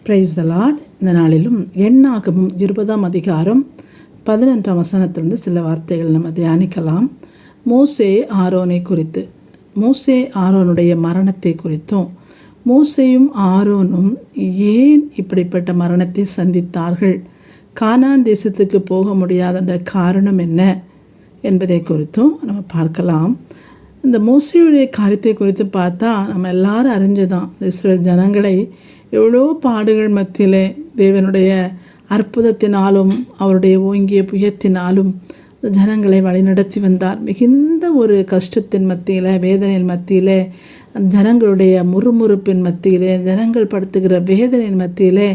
Praise the Lord. இந்த நாளிலும் எண்ணாகமும் 20ஆம் அதிகாரம் 11ஆம் வசனத்திலிருந்து சில வார்த்தைகள் நம்ம தியானிக்கலாம். மோசே ஆரோனை குறித்து, மோசே ஆரோனுடைய மரணத்தை குறித்தும், மோசேயும் ஆரோனும் ஏன் இப்படிப்பட்ட மரணத்தை சந்தித்தார்கள், கானான் தேசத்துக்கு போக முடியாத காரணம் என்ன என்பதை குறித்தும் நம்ம பார்க்கலாம். இந்த மோசேயுடைய காரியத்தை குறித்து பார்த்தா நம்ம எல்லாரும் அறிஞ்சுதான், இஸ்ரேல் ஜனங்களை எவ்வளோ பாடுகள் மத்தியிலே தேவனுடைய அற்புதத்தினாலும் அவருடைய ஓங்கிய புயத்தினாலும் ஜனங்களை வழிநடத்தி வந்தார். மிகுந்த ஒரு கஷ்டத்தின் மத்தியில், வேதனையின் மத்தியில், ஜனங்களுடைய முறுமுறுப்பின் மத்தியிலே, ஜனங்கள் படுத்துகிற வேதனையின் மத்தியிலே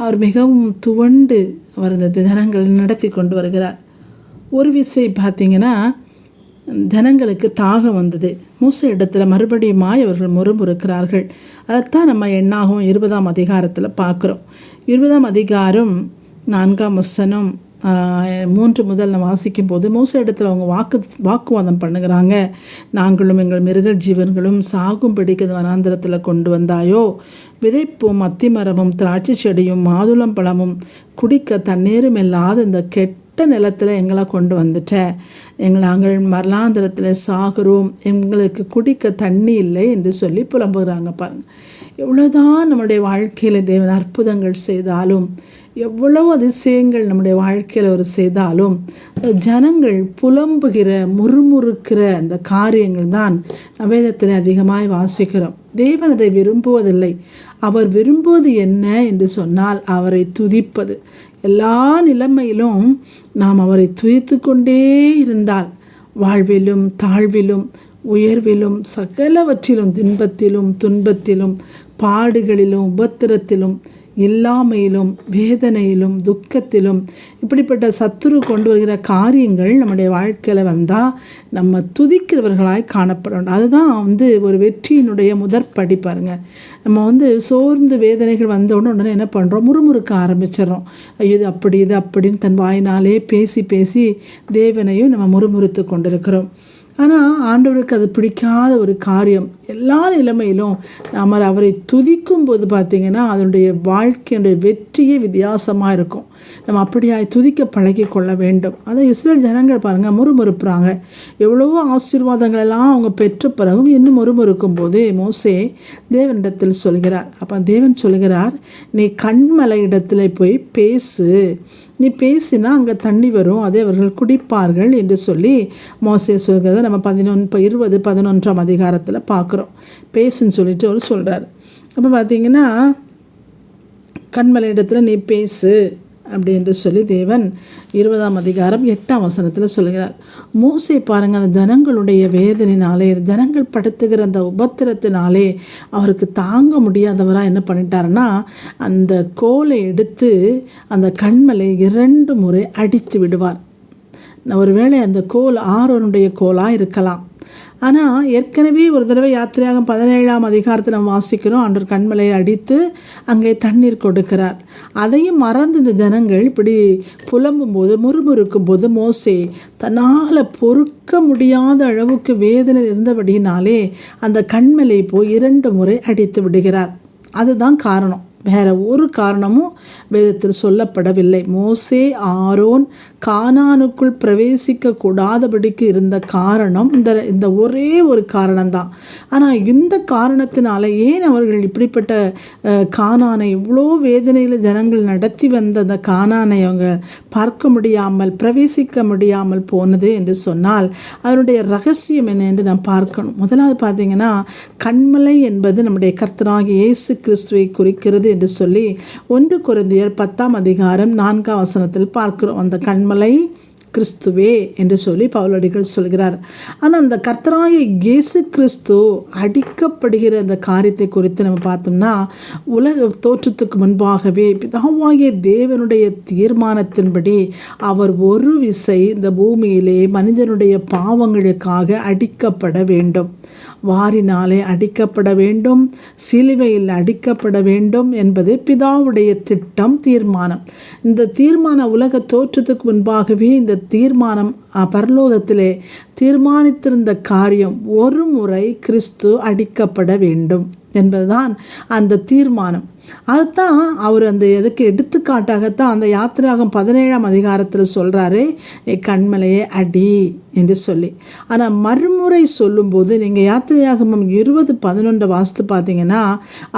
அவர் மிகவும் துவண்டு அவர் இந்த ஜனங்களை நடத்தி கொண்டு வருகிறார். ஒரு விஷயம் பார்த்திங்கன்னா, ஜனங்களுக்கு தாகம் வந்தது. மோசே இடத்துல மறுபடியுமாய் அவர்கள் முறுமுறுக்கிறார்கள். அதைத்தான் நம்ம எண்ணாகும் 20ஆம் அதிகாரத்தில் பார்க்குறோம். 20ஆம் அதிகாரம் 4ஆம் வசனம் 3 முதல் நம்ம வாசிக்கும் போது மோசே இடத்துல அவங்க வாக்குவாதம் பண்ணுகிறாங்க. நாங்களும் எங்கள் மிருக ஜீவன்களும் சாகும்படிக்கு வனாந்திரத்தில் கொண்டு வந்தாயோ, விதைப்பும் அத்திமரமும் திராட்சை செடியும் மாதுளம் பழமும் குடிக்க தண்ணீரும் இல்லாத இந்த கெட்ட நிலத்தில் எங்களை கொண்டு வந்துட்ட, நாங்கள் மரணாந்திரத்தில் சாகிறோம், எங்களுக்கு குடிக்க தண்ணி இல்லை என்று சொல்லி புலம்புகிறாங்க. பாருங்கள், எவ்வளோதான் நம்முடைய வாழ்க்கையில் தேவன் அற்புதங்கள் செய்தாலும், எவ்வளவு அதிசயங்கள் நம்முடைய வாழ்க்கையில் அவர் செய்தாலும், ஜனங்கள் புலம்புகிற முறுமுறுக்கிற அந்த காரியங்கள் தான் வேதத்தில் அதிகமாய் வாசிக்கிறோம். தேவன் அதை விரும்புவதில்லை. அவர் விரும்புவது என்ன என்று சொன்னால் அவரை துதிப்பது. எல்லா நிலைமையிலும் நாம் அவரை துதித்து கொண்டே இருந்தால், வாழ்விலும் தாழ்விலும் உயர்விலும் சகலவற்றிலும், இன்பத்திலும் துன்பத்திலும் பாடுகளிலும் உபத்திரத்திலும் இல்லாமையிலும் வேதனையிலும் துக்கத்திலும் இப்படிப்பட்ட சத்துரு கொண்டு வருகிற காரியங்கள் நம்முடைய வாழ்க்கையில் வந்தால் நம்ம துதிக்கிறவர்களாய் காணப்படணும். அதுதான் ஒரு வெற்றியினுடைய முதற்படி. பாருங்கள், நம்ம சோர்ந்து வேதனைகள் வந்த உடனே என்ன பண்ணுறோம், முறுமுறுக்க ஆரம்பிச்சிடறோம். இது அப்படி இது அப்படின்னு தன் வாயினாலே பேசி பேசி தேவனையும் நம்ம முறுமுறுத்து கொண்டிருக்கிறோம். ஆனால் ஆண்டவருக்கு அது பிடிக்காத ஒரு காரியம். எல்லா நிலைமையிலும் நாம் அவரை துதிக்கும் போது பார்த்திங்கன்னா அதனுடைய வாழ்க்கையுடைய வெற்றியே வித்தியாசமாக இருக்கும். நம்ம அப்படியாய் துதிக்க பழகி கொள்ள வேண்டும். அதை இஸ்ரேல் ஜனங்கள் பாருங்கள், முறுமுறுப்புறாங்க. எவ்வளவோ ஆசீர்வாதங்கள் எல்லாம் அவங்க பெற்ற பிறகும் இன்னும் முறுமுறுக்கும் போது மோசே தேவனிடத்தில் சொல்கிறார். அப்போ தேவன் சொல்கிறார், நீ கண்மலை இடத்துல போய் பேசு, நீ பேசினா அங்கே தண்ணி வரும், அதை அவர்கள் குடிப்பார்கள் என்று சொல்லி மோசே சொல்கிறத நம்ம 11ஆம் அதிகாரத்தில் பார்க்குறோம். பேசுன்னு சொல்லிட்டு அவர் சொல்கிறார். அப்போ பார்த்திங்கன்னா, கண்மலை இடத்துல நீ பேசு அப்படின்று சொல்லி தேவன் 20ஆம் அதிகாரம் 8ஆம் வசனத்தில் சொல்கிறார். மோசே பாருங்கள், அந்த ஜனங்களுடைய வேதனையினாலே, ஜனங்கள் படுத்துகிற அந்த உபத்திரத்தினாலே அவருக்கு தாங்க முடியாதவராக என்ன பண்ணிட்டாருன்னா, அந்த கோலை எடுத்து அந்த கண்மலை 2 முறை அடித்து விடுவார். ஒருவேளை அந்த கோல் ஆரோனுடைய கோலாக இருக்கலாம். ஆனால் ஏற்கனவே ஒரு தடவை யாத்திரையாகும் 17ஆம் அதிகாரத்தில் நம்ம வாசிக்கிறோம், ஆண்டவர் கண்மலையை அடித்து அங்கே தண்ணீர் கொடுக்கிறார். அதையும் மறந்து இந்த ஜனங்கள் இப்படி புலம்பும் போது முறுமுறுக்கும் போது மோசே தன்னால் பொறுக்க முடியாத அளவுக்கு வேதனை இருந்தபடியினாலே அந்த கண்மலை போய் 2 முறை அடித்து விடுகிறார். அதுதான் காரணம், வேறு ஒரு காரணமும் வேதத்தில் சொல்லப்படவில்லை. மோசே ஆரோன் கானானுக்குள் பிரவேசிக்க கூடாதபடிக்கு இருந்த காரணம் இந்த ஒரே ஒரு காரணம்தான். ஆனால் இந்த காரணத்தினால ஏன் அவர்கள் இப்படிப்பட்ட கானானை, இவ்வளோ வேதனையில் ஜனங்கள் நடத்தி வந்த அந்த கானானை அவங்க பார்க்க முடியாமல் பிரவேசிக்க முடியாமல் போனது என்று சொன்னால் அதனுடைய ரகசியம் என்ன என்று நாம் பார்க்கணும். முதலாவது பார்த்திங்கன்னா, கண்மலை என்பது நம்முடைய கர்த்தராகிய இயேசு கிறிஸ்துவை குறிக்கிறது என்று சொல்லி 1 கொரிந்தியர் 10ஆம் அதிகாரம் 4ஆம் வசனத்தில் பார்க்கிறோம். அந்த கண்மலை கிறிஸ்துவே என்று சொல்லி பவுலடிகள் சொல்கிறார். ஆனால் அந்த கர்த்தராகிய இயேசு கிறிஸ்து அடிக்கப்படுகிற அந்த காரியத்தை குறித்து நம்ம பார்த்தோம்னா, உலக தோற்றத்துக்கு முன்பாகவே பிதாவாகிய தேவனுடைய தீர்மானத்தின்படி அவர் ஒரு விசை இந்த பூமியிலே மனிதனுடைய பாவங்களுக்காக அடிக்கப்பட வேண்டும், வாரினாலே அடிக்கப்பட வேண்டும், சிலுவையில் அடிக்கப்பட வேண்டும் என்பது பிதாவுடைய திட்டம், தீர்மானம். இந்த தீர்மானம் உலக தோற்றத்துக்கு முன்பாகவே இந்த தீர்மானம் பரலோகத்திலே தீர்மானித்திருந்த காரியம், ஒரு முறை கிறிஸ்து அடிக்கப்பட வேண்டும். என்பதுதான் அந்த தீர்மானம். அதுதான் அவர் அந்த எதுக்கு எடுத்துக்காட்டாகத்தான் அந்த யாத்திராகம் 17ஆம் அதிகாரத்தில் சொல்கிறாரு, கண்மலையை அடி என்று சொல்லி. ஆனால் மறுமுறை சொல்லும்போது நீங்கள் யாத்திரையாகமம் 20:11 வாசித்து பார்த்தீங்கன்னா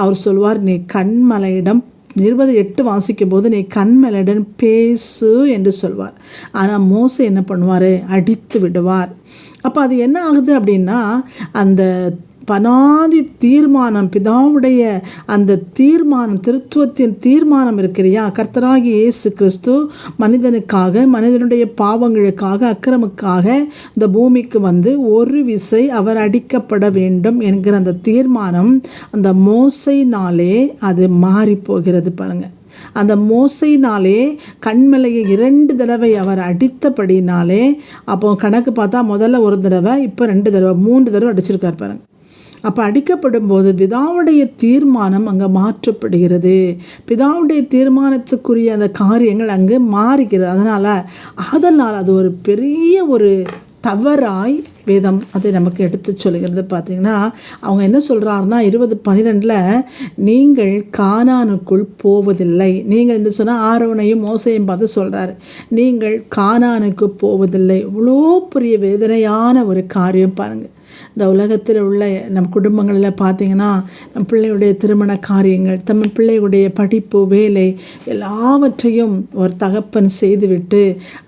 அவர் சொல்வார், நீ கண்மலையிடம் 20:8 வாசிக்கும் போது நீ கண்மலையுடன் பேசு என்று சொல்வார். ஆனால் மோசே என்ன பண்ணுவார், அடித்து விடுவார். அப்போ அது என்ன ஆகுது அப்படின்னா, அந்த பனாதி தீர்மானம், பிதாவுடைய அந்த தீர்மானம், திருத்துவத்தின் தீர்மானம் இருக்கிறையா, கர்த்தராகிய இயேசு கிறிஸ்து மனிதனுக்காக, மனிதனுடைய பாவங்களுக்காக, அக்கிரமுக்காக இந்த பூமிக்கு வந்து ஒரு விசை அவர் அடிக்கப்பட வேண்டும் என்கிற அந்த தீர்மானம் அந்த மோசையினாலே அது மாறி போகிறது பாருங்கள். அந்த மோசையினாலே கண்மலையை 2 தடவை அவர் அடித்தபடினாலே, அப்போ கணக்கு பார்த்தா முதல்ல 1 தடவை, இப்போ 2 தடவை, 3 தடவை அடிச்சிருக்கார் பாருங்க. அப்போ அடிக்கப்படும் போது பிதாவுடைய தீர்மானம் அங்கே மாற்றப்படுகிறது. பிதாவுடைய தீர்மானத்துக்குரிய அந்த காரியங்கள் அங்கு மாறுகிறது. அதனால் அது ஒரு பெரிய ஒரு தவறாய் வேதம் அதை நமக்கு எடுத்து சொல்லுகிறது. பார்த்திங்கன்னா அவங்க என்ன சொல்கிறாருன்னா 20:12 நீங்கள் கானானுக்குள் போவதில்லை. நீங்கள் என்று சொன்னால் ஆரோனையும் மோசையும் பார்த்து சொல்கிறாரு, நீங்கள் கானானுக்கு போவதில்லை. இவ்வளோ பெரிய வேதனையான ஒரு காரியம் பாருங்கள். இந்த உலகத்தில் உள்ள நம் குடும்பங்களில் பார்த்திங்கன்னா நம் பிள்ளையுடைய திருமண காரியங்கள், பிள்ளையுடைய படிப்பு, வேலை எல்லாவற்றையும் ஒரு தகப்பன் செய்துவிட்டு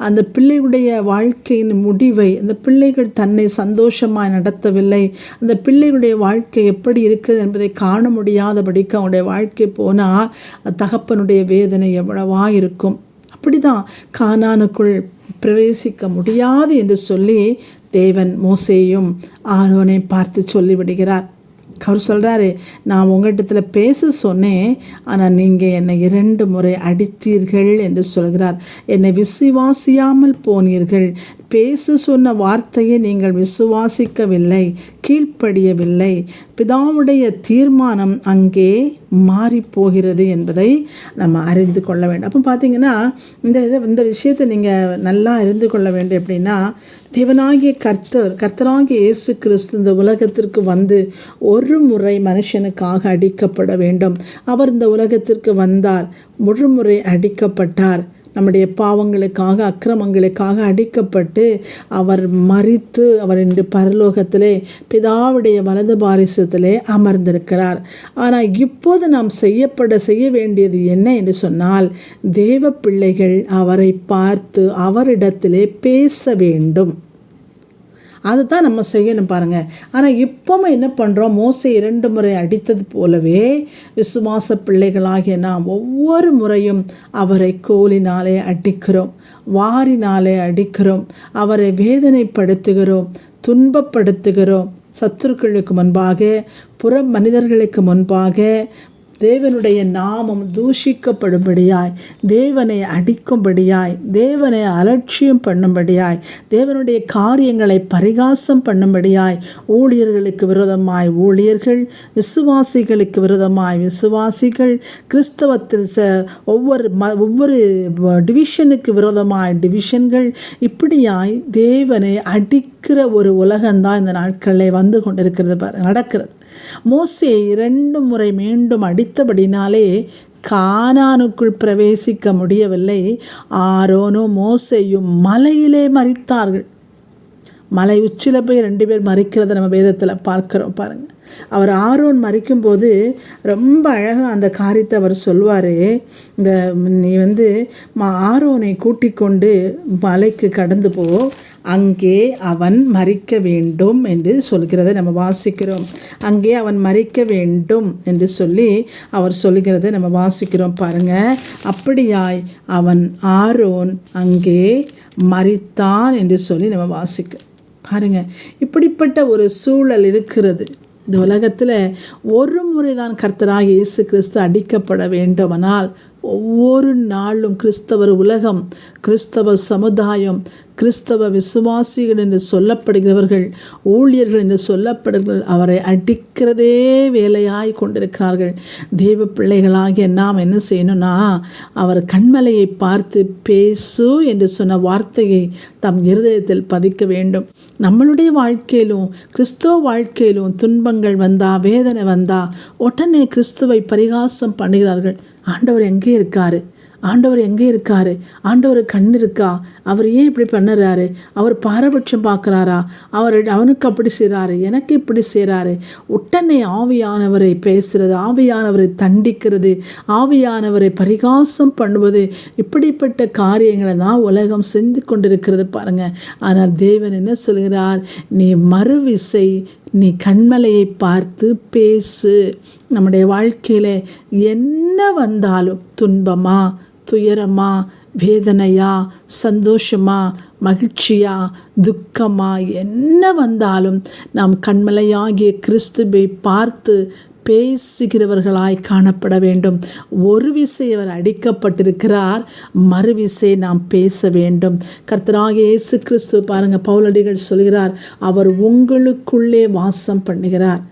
அந்த பிள்ளையுடைய வாழ்க்கையின் முடிவை, அந்த பிள்ளைகள் தன்னை சந்தோஷமாக நடத்தவில்லை, அந்த பிள்ளைகளுடைய வாழ்க்கை எப்படி இருக்குது என்பதை காண முடியாதபடிக்கு அவனுடைய வாழ்க்கை போனால் தகப்பனுடைய வேதனை எவ்வளவா இருக்கும். அப்படி தான் கானானுக்குள் பிரவேசிக்க முடியாது என்று சொல்லி தேவன் மோசேயும் ஆரோனை பார்த்து சொல்லிவிடுகிறார். அவர் சொல்கிறாரு, நான் உங்கள்கிட்ட பேச சொன்னேன், ஆனால் நீங்கள் என்னை 2 முறை அடித்தீர்கள் என்று சொல்கிறார். என்னை விசுவாசியாமல் போனீர்கள். பேச சொன்ன வார்த்தையை நீங்கள் விசுவாசிக்கவில்லை, கீழ்ப்படியவில்லை. பிதாவுடைய தீர்மானம் அங்கே மாறிப்போகிறது என்பதை நம்ம அறிந்து கொள்ள வேண்டும். அப்போ பார்த்தீங்கன்னா இந்த விஷயத்தை நீங்கள் நல்லா அறிந்து கொள்ள வேண்டும். எப்படின்னா, தேவனாகிய கர்த்தராகிய இயேசு கிறிஸ்து இந்த உலகத்திற்கு வந்து ஒரு முறை மனுஷனுக்காக அடிக்கப்பட வேண்டும். அவர் இந்த உலகத்திற்கு வந்தார், ஒரு முறை அடிக்கப்பட்டார். நம்முடைய பாவங்களுக்காக, அக்கிரமங்களுக்காக அடிக்கப்பட்டு அவர் மரித்து அவர் இன்று பரலோகத்திலே பிதாவுடைய வலது பாரிசத்திலே அமர்ந்திருக்கிறார். ஆனால் இப்போது நாம் செய்ய வேண்டியது என்ன என்று சொன்னால், தேவ பிள்ளைகள் அவரை பார்த்து அவரிடத்திலே பேச வேண்டும். அதுதான் நம்ம செய்யணும் பாருங்கள். ஆனால் இப்போவும் என்ன பண்ணுறோம், மோசே 2 முறை அடித்தது போலவே விசுவாச பிள்ளைகளாகிய நாம் ஒவ்வொரு முறையும் அவரை கோலினாலே அடிக்கிறோம், வாரினாலே அடிக்கிறோம், அவரை வேதனைப்படுத்துகிறோம், துன்பப்படுத்துகிறோம். சத்துருக்களுக்கு முன்பாக, புற மனிதர்களுக்கு முன்பாக தேவனுடைய நாமம் தூஷிக்கப்படும்படியாய், தேவனை அடிக்கும்படியாய், தேவனை அலட்சியம் பண்ணும்படியாய், தேவனுடைய காரியங்களை பரிகாசம் பண்ணும்படியாய், ஊழியர்களுக்கு விரோதமாய் ஊழியர்கள், விசுவாசிகளுக்கு விரோதமாய் விசுவாசிகள், கிறிஸ்தவத்தில் ஒவ்வொரு டிவிஷனுக்கு விரோதமாய் டிவிஷன்கள், இப்படியாய் தேவனை அடிக்கிற ஒரு உலகம்தான் இந்த நாட்களில் வந்து கொண்டிருக்கிறது, நடக்கிறது. மோசே 2 முறை மீண்டும் அடித்தபடினாலே கானானுக்குள் பிரவேசிக்க முடியவில்லை. ஆரோனும் மோசேயும் மலையிலே மரித்தார்கள். மலை உச்சியில் போய் 2 பேர் மரிக்கிறத நம்ம வேதத்தில் பார்க்குறோம் பாருங்கள். அவர் ஆரோன் மரிக்கும்போது ரொம்ப அழகாக அந்த காரியத்தை அவர் சொல்வார். நீ ஆரோனை கூட்டிக் கொண்டு மலைக்கு கடந்து போ, அங்கே அவன் மரிக்க வேண்டும் என்று சொல்கிறதை நம்ம வாசிக்கிறோம். அங்கே அவன் மரிக்க வேண்டும் என்று சொல்லி அவர் சொல்கிறதை நம்ம வாசிக்கிறோம் பாருங்கள். அப்படியாய் ஆரோன் அங்கே மரித்தான் என்று சொல்லி நம்ம வாசிக்கிறோம் பாருங்கள். இப்படிப்பட்ட ஒரு சூழல் இருக்கிறது. இந்த உலகத்தில் ஒரு முறை தான் கர்த்தராகிய இயேசு கிறிஸ்து அடிக்கப்பட வேண்டுமானால் ஒவ்வொரு நாளும் கிறிஸ்தவர் உலகம், கிறிஸ்தவ சமுதாயம், கிறிஸ்தவ விசுவாசிகள் என்று சொல்லப்படுகிறவர்கள், ஊழியர்கள் என்று சொல்லப்படுகிறவர்கள் அவரை அடிக்கிறதே வேலையாய் கொண்டிருக்கிறார்கள். தேவ பிள்ளைகளாகிய நாம் என்ன செய்யணும்னா, அவர் கண்மலையை பார்த்து பேசு என்று சொன்ன வார்த்தையை தம் இருதயத்தில் பதிக்க வேண்டும். நம்மளுடைய வாழ்க்கையிலும் கிறிஸ்துவ வாழ்க்கையிலும் துன்பங்கள் வந்தா, வேதனை வந்தா உடனே கிறிஸ்துவை பரிகாசம் பண்ணுகிறார்கள். ஆண்டவர் எங்கே இருக்காரு? ஆண்டவர் எங்கே இருக்காரு? ஆண்டவர் கண் இருக்கா? அவர் ஏன் இப்படி பண்ணுறாரு? அவர் பாரபட்சம் பார்க்குறாரா? அவனுக்கு அப்படி செய்கிறாரு, எனக்கு இப்படி செய்கிறாரு. உடனே ஆவியானவரை பேசுறது, ஆவியானவரை தண்டிக்கிறது, ஆவியானவரை பரிகாசம் பண்ணுவது, இப்படிப்பட்ட காரியங்களை தான் உலகம் செஞ்சு கொண்டிருக்கிறது பாருங்க. ஆனால் தேவன் என்ன சொல்கிறார்? நீ மறுவிசை நீ கண்மலையை பார்த்து பேசு. நம்முடைய வாழ்க்கையில் என்ன வந்தாலும், துன்பமா, துயரமா, வேதனையா, சந்தோஷமா, மகிழ்ச்சியா, துக்கமா, என்ன வந்தாலும் நாம் கண்மலையாகிய கிறிஸ்துவை பார்த்து பேசுகிறவர்களாய் காணப்பட வேண்டும். ஒரு விசை அவர் அடிக்கப்பட்டிருக்கிறார், மறுவிசை நாம் பேச வேண்டும். கர்த்தராகிய இயேசு கிறிஸ்து பாருங்க, பவுலடிகள் சொல்கிறார், அவர் உங்களுக்குள்ளே வாசம் பண்ணுகிறார்,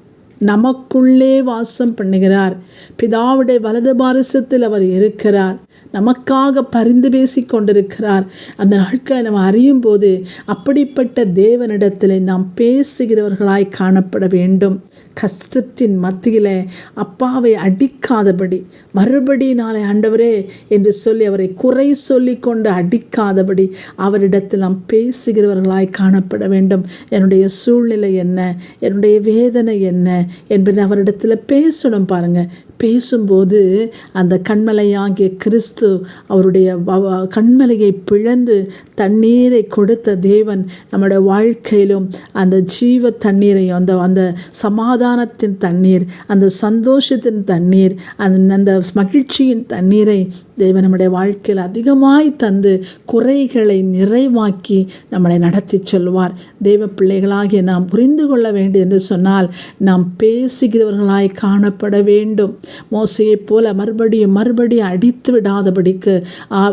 நமக்குள்ளே வாசம் பண்ணுகிறார். பிதாவுடைய வலது பாரிசத்தில் அவர் இருக்கிறார், நமக்காக பரிந்து பேசி கொண்டிருக்கிறார். அந்த நாட்களை நம்ம அறியும் போது அப்படிப்பட்ட தேவனிடத்தில் நாம் பேசுகிறவர்களாய் காணப்பட வேண்டும். கஷ்டத்தின் மத்தியில் அப்பாவை அடிக்காதபடி, மறுபடி நாளை ஆண்டவரே என்று சொல்லி அவரை குறை சொல்லி கொண்டு அடிக்காதபடி அவரிடத்தில் நாம் பேசுகிறவர்களாய் காணப்பட வேண்டும். என்னுடைய சூழ்நிலை என்ன, என்னுடைய வேதனை என்ன என்பதை அவரிடத்தில் பேசணும். பாருங்கள், பேசும்போது அந்த கண்மலையாகிய கிறிஸ்து அவருடைய கண்மலையை பிளந்து தண்ணீரை கொடுத்த தேவன் நம்முடைய வாழ்க்கையிலும் அந்த ஜீவ தண்ணீரையும், அந்த சமாதானத்தின் தண்ணீர், அந்த சந்தோஷத்தின் தண்ணீர், அந்த மகிழ்ச்சியின் தண்ணீரை தேவன் நம்முடைய வாழ்க்கையில் அதிகமாய் தந்து குறைகளை நிறைவாக்கி நம்மளை நடத்தி சொல்வார். தேவ பிள்ளைகளாகிய நாம் புரிந்து கொள்ள வேண்டும் என்று சொன்னால் நாம் பேசுகிறவர்களாய் காணப்பட வேண்டும். மோசையைப் போல மறுபடியும் அடித்து விடாதபடிக்கு,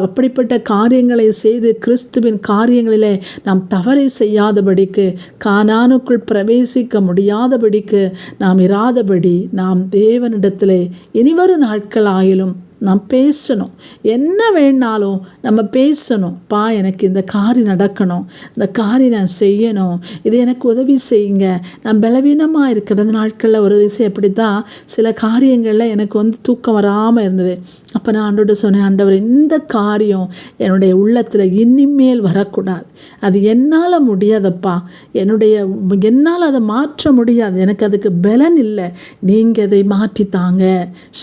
அப்படிப்பட்ட காரியங்களை செய்து கிறிஸ்துவின் காரியங்களிலே நாம் தவறை செய்யாதபடிக்கு, கானானுக்குள் பிரவேசிக்க முடியாதபடிக்கு நாம் இராதபடி நாம் தேவனிடத்திலே இனிவரும் நாட்களாயிலும் நாம் பேசணும். என்ன வேணாலும் நம்ம பேசணும். பா, எனக்கு இந்த காரியம் நடக்கணும், இந்த காரியம் நான் செய்யணும், இது எனக்கு உதவி செய்யுங்க. நான் பலவீனமாக இருக்கிற நாட்களில் ஒரு விஷயம் எப்படி தான் சில காரியங்களில் எனக்கு தூக்கம் வராமல் இருந்தது. அப்போ நான் ஆண்டோட சொன்னேன், ஆண்டவர் இந்த காரியம் என்னுடைய உள்ளத்தில் இனிமேல் வரக்கூடாது, அது என்னால் முடியாதப்பா, என்னால் அதை மாற்ற முடியாது, எனக்கு அதுக்கு பலன் இல்லை, நீங்கள் அதை மாற்றித்தாங்க.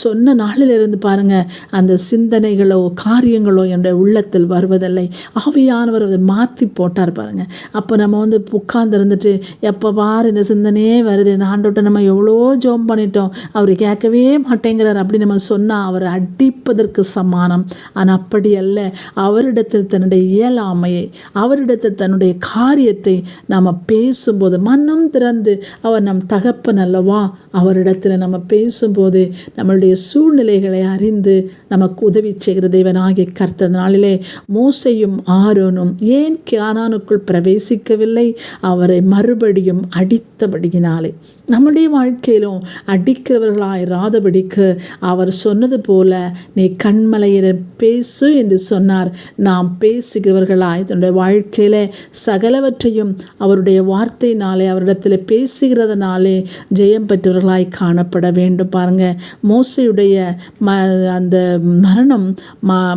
சொன்ன நாளிலிருந்து பாருங்கள், அந்த சிந்தனைகளோ காரியங்களோ என்னுடைய உள்ளத்தில் வருவதில்லை. ஆவியானவர் அதை மாற்றி போட்டார் பாருங்கள். அப்போ நம்ம உட்கார்ந்து இருந்துட்டு எப்போ பார் இந்த சிந்தனையே வருது, இந்த ஆண்டோட்ட நம்ம எவ்வளோ ஜோம் பண்ணிட்டோம், அவர் கேட்கவே மாட்டேங்கிறார் அப்படி நம்ம சொன்னால் அவர் அடிப்பதற்கு சமானம். ஆனால் அப்படி அல்ல. அவரிடத்தில் தன்னுடைய இயலாமையை, அவரிடத்தில் தன்னுடைய காரியத்தை நாம் பேசும்போது, மனம் திறந்து, அவர் நம் தகப்பன் அல்லவா, அவரிடத்தில் நம்ம பேசும்போது நம்மளுடைய சூழ்நிலைகளை அறிந்து நமக்கு உதவி செய்கிற தேவனாகிய கர்த்தர். நாளிலே மோசேயும் ஆரோனும் ஏன் கானானுக்குள் பிரவேசிக்கவில்லை? அவரை மறுபடியும் அடித்தபடியினாலே. நம்முடைய வாழ்க்கையிலும் அடிக்கிறவர்களாயிராதபடிக்கு அவர் சொன்னது போல நீ கண்மலையிட பேசு என்று சொன்னார். நாம் பேசுகிறவர்களாய் தன்னுடைய வாழ்க்கையில் சகலவற்றையும் அவருடைய வார்த்தையினாலே, அவரிடத்தில் பேசுகிறதுனாலே ஜெயம் பெற்றவர்களாய் காணப்பட வேண்டும். பாருங்க, மோசையுடைய அந்த மரணம்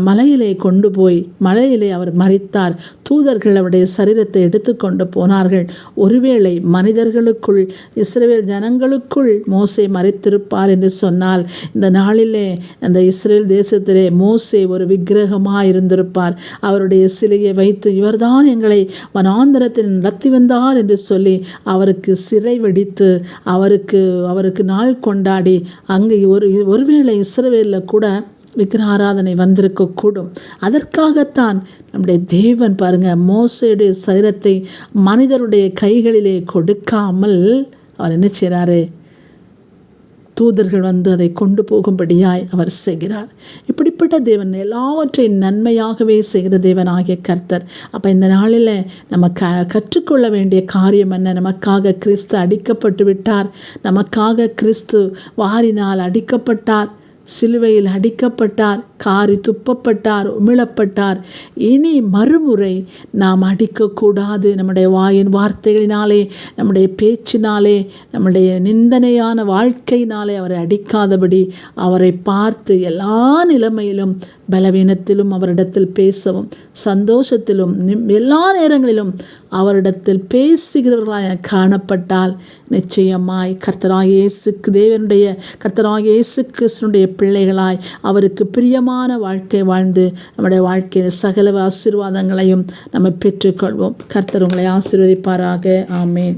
மலையிலே கொண்டு போய், மலையிலே அவர் மரித்தார். தூதர்கள் அவருடைய சரீரத்தை எடுத்துக்கொண்டு போனார்கள். ஒருவேளை மனிதர்களுக்குள், இஸ்ரவேல் ஜனங்களுக்குள் மோசே மறைத்திருப்பார் என்று சொன்னால், இந்த நாளிலே அந்த இஸ்ரேல் தேசத்திலே மோசே ஒரு விக்கிரகமாக இருந்திருப்பார். அவருடைய சிலையை வைத்து இவர்தான் எங்களை வனாந்தரத்தில் நடத்தி வந்தார் என்று சொல்லி அவருக்கு சிறை வெடித்து அவருக்கு நாள் கொண்டாடி அங்கே ஒருவேளை இஸ்ரவேலில் கூட விக்கிர ஆராதனை வந்திருக்கக்கூடும். அதற்காகத்தான் நம்முடைய தேவன் பாருங்க, மோசேயுடைய சரீரத்தை மனிதருடைய கைகளிலே கொடுக்காமல் அவர் என்ன செய்கிறாரு? தூதர்கள் அதை கொண்டு போகும்படியாய் அவர் செய்கிறார். இப்படி இப்படிப்பட்ட தேவன் எல்லாவற்றையும் நன்மையாகவே செய்கிற தேவனாகிய கர்த்தர். அப்போ இந்த நாளில் நம்ம கற்றுக்கொள்ள வேண்டிய காரியம் என்ன? நமக்காக கிறிஸ்து அடிக்கப்பட்டு விட்டார். நமக்காக கிறிஸ்து வாரினால் அடிக்கப்பட்டார், சிலுவையில் அடிக்கப்பட்டார், காரி துப்பப்பட்டார், உமிழப்பட்டார். இனி மறுமுறை நாம் அடிக்கக்கூடாது. நம்முடைய வாயின் வார்த்தைகளினாலே, நம்முடைய பேச்சினாலே, நம்முடைய நிந்தனையான வாழ்க்கையினாலே அவரை அடிக்காதபடி அவரை பார்த்து எல்லா நிலைமையிலும், பலவீனத்திலும் அவரிடத்தில் பேசவும், சந்தோஷத்திலும் எல்லா நேரங்களிலும் அவரிடத்தில் பேசுகிறவர்களாக காணப்பட்டால் நிச்சயமாய் கர்த்தராகிய இயேசுக்கு தேவனுடைய கர்த்தராகிய இயேசு கிறிஸ்துவினுடைய பிள்ளைகளாய் அவருக்கு பிரியமான வாழ்க்கை வாழ்ந்து நம்முடைய வாழ்க்கையில் சகல ஆசீர்வாதங்களையும் நம்ம பெற்றுக்கொள்வோம். கர்த்தர் உங்களை ஆசீர்வதிப்பாராக. ஆமேன்.